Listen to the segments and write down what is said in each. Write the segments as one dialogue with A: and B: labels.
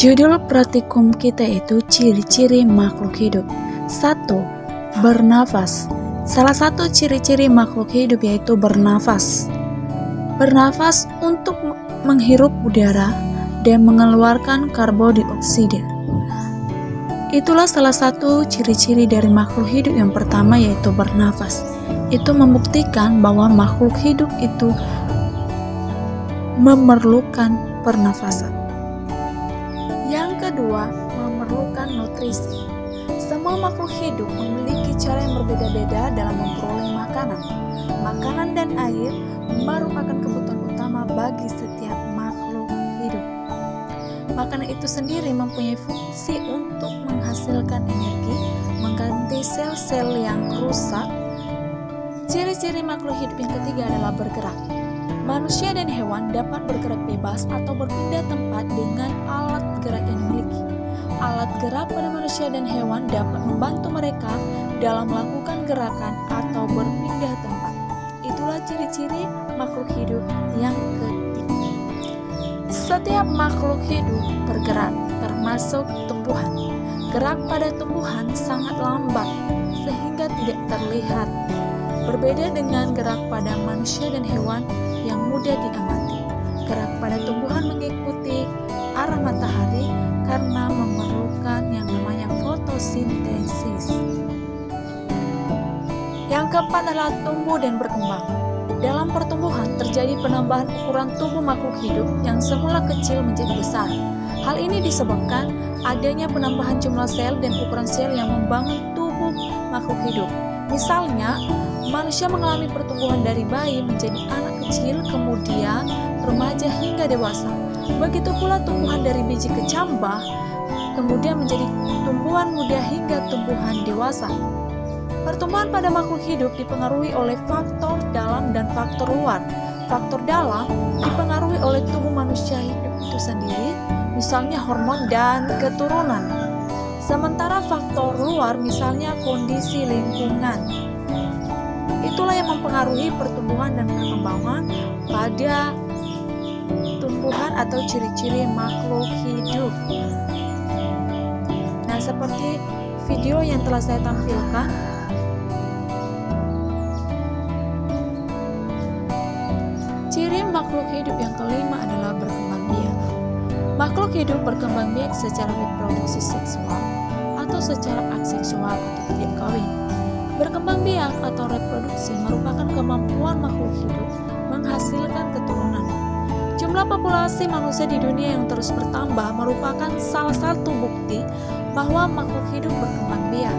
A: Judul praktikum kita itu ciri-ciri makhluk hidup. 1. Bernafas. Salah satu ciri-ciri makhluk hidup yaitu bernafas. Bernafas untuk menghirup udara dan mengeluarkan karbon dioksida. Itulah salah satu ciri-ciri dari makhluk hidup yang pertama yaitu bernafas. Itu membuktikan bahwa makhluk hidup itu memerlukan pernafasan. Yang kedua, memerlukan nutrisi. Semua makhluk hidup memiliki cara yang berbeda-beda dalam memperoleh makanan. Makanan dan air merupakan kebutuhan utama bagi setiap makhluk hidup. Makanan itu sendiri mempunyai fungsi untuk menghasilkan energi, mengganti sel-sel yang rusak. Ciri-ciri makhluk hidup yang ketiga adalah bergerak. Manusia dan hewan dapat bergerak bebas atau berpindah tempat dengan alat gerak yang dimiliki. Alat gerak pada manusia dan hewan dapat membantu mereka dalam melakukan gerakan atau berpindah tempat. Itulah ciri-ciri makhluk hidup yang ketiga. Setiap makhluk hidup bergerak, termasuk tumbuhan. Gerak pada tumbuhan sangat lambat sehingga tidak terlihat. Berbeda dengan gerak pada manusia dan hewan yang mudah diamati. Gerak pada tumbuhan mengikuti arah matahari karena memerlukan yang namanya fotosintesis. Yang keempat adalah tumbuh dan berkembang. Dalam pertumbuhan terjadi penambahan ukuran tubuh makhluk hidup yang semula kecil menjadi besar. Hal ini disebabkan adanya penambahan jumlah sel dan ukuran sel yang membangun tubuh makhluk hidup. Misalnya, manusia mengalami pertumbuhan dari bayi menjadi anak kecil, kemudian remaja hingga dewasa. Begitu pula tumbuhan dari biji kecambah, kemudian menjadi tumbuhan muda hingga tumbuhan dewasa. Pertumbuhan pada makhluk hidup dipengaruhi oleh faktor dalam dan faktor luar. Faktor dalam dipengaruhi oleh tubuh manusia hidup itu sendiri, misalnya hormon dan keturunan. Sementara faktor luar misalnya kondisi lingkungan. Itulah yang mempengaruhi pertumbuhan dan perkembangan pada tumbuhan atau ciri-ciri makhluk hidup. Nah, seperti video yang telah saya tampilkan, ciri makhluk hidup yang kelima adalah berkembang biak. Makhluk hidup berkembang biak secara reproduksi seksual atau secara aseksual atau tidak kawin. Berkembang biak atau reproduksi merupakan kemampuan makhluk hidup menghasilkan keturunan. Jumlah populasi manusia di dunia yang terus bertambah merupakan salah satu bukti bahwa makhluk hidup berkembang biak.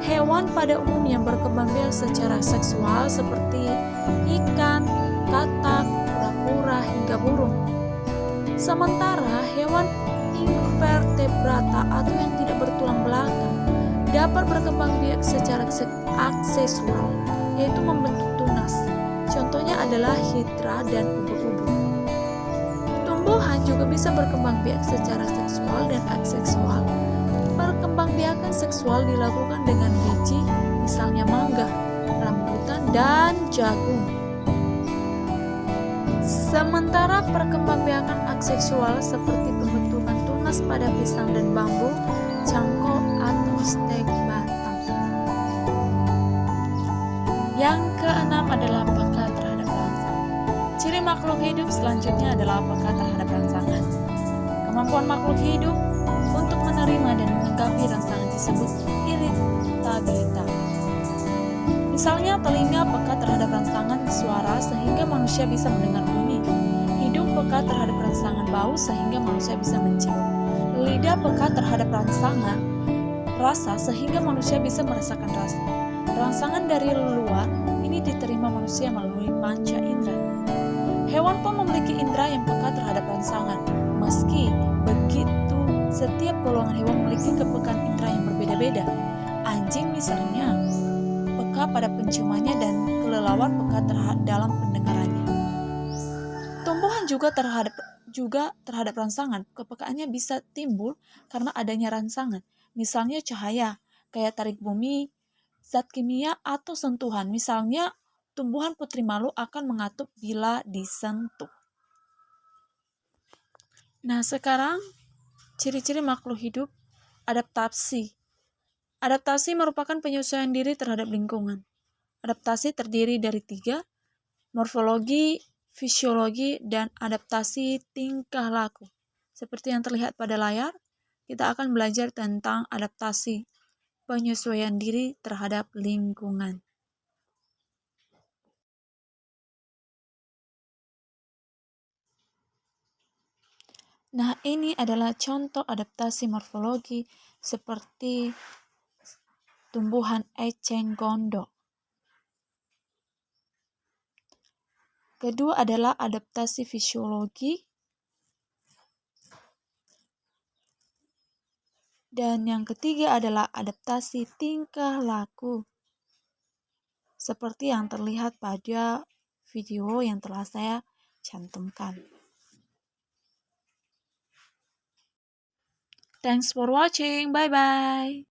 A: Hewan pada umumnya berkembang biak secara seksual seperti ikan, katak, kura-kura, hingga burung. Sementara hewan invertebrata atau yang tidak bertulang belakang dapat berkembang biak secara aksesual, yaitu membentuk tunas. Contohnya adalah hidra dan ubur-ubur. Tumbuhan juga bisa berkembang biak secara seksual dan aseksual. Perkembangbiakan seksual dilakukan dengan biji, misalnya mangga, rambutan, dan jagung. Sementara perkembangbiakan aseksual seperti pembentukan tunas pada pisang dan bambu, cangkok, atau stek batang. Yang keenam adalah peka terhadap rangsangan. Ciri makhluk hidup selanjutnya adalah peka terhadap rangsangan. Kemampuan makhluk hidup untuk menerima dan menanggapi rangsangan disebut iritabilitas. Misalnya, telinga peka terhadap rangsangan suara sehingga manusia bisa mendengar bunyi. Hidung peka terhadap rangsangan bau sehingga manusia bisa mencium. Lidah peka terhadap rangsangan rasa sehingga manusia bisa merasakan rasa. Rangsangan dari luar ini diterima manusia melalui panca indera. Hewan pun memiliki indera yang peka terhadap rangsangan. Meski begitu, setiap golongan hewan memiliki kepekaan indera yang berbeda-beda. Anjing misalnya peka pada penciumannya dan kelelawar peka dalam pendengarannya. Tumbuhan juga terhadap rangsangan. Kepekaannya bisa timbul karena adanya rangsangan. Misalnya cahaya, gaya tarik bumi, zat kimia, atau sentuhan. Misalnya tumbuhan putri malu akan mengatup bila disentuh. Nah, sekarang ciri-ciri makhluk hidup adaptasi. Adaptasi merupakan penyesuaian diri terhadap lingkungan. Adaptasi terdiri dari 3, morfologi, fisiologi, dan adaptasi tingkah laku. Seperti yang terlihat pada layar, kita akan belajar tentang adaptasi, penyesuaian diri terhadap lingkungan. Nah, ini adalah contoh adaptasi morfologi seperti tumbuhan eceng gondok. Kedua adalah adaptasi fisiologi. Dan yang ketiga adalah adaptasi tingkah laku. Seperti yang terlihat pada video yang telah saya cantumkan. Thanks for watching. Bye-bye.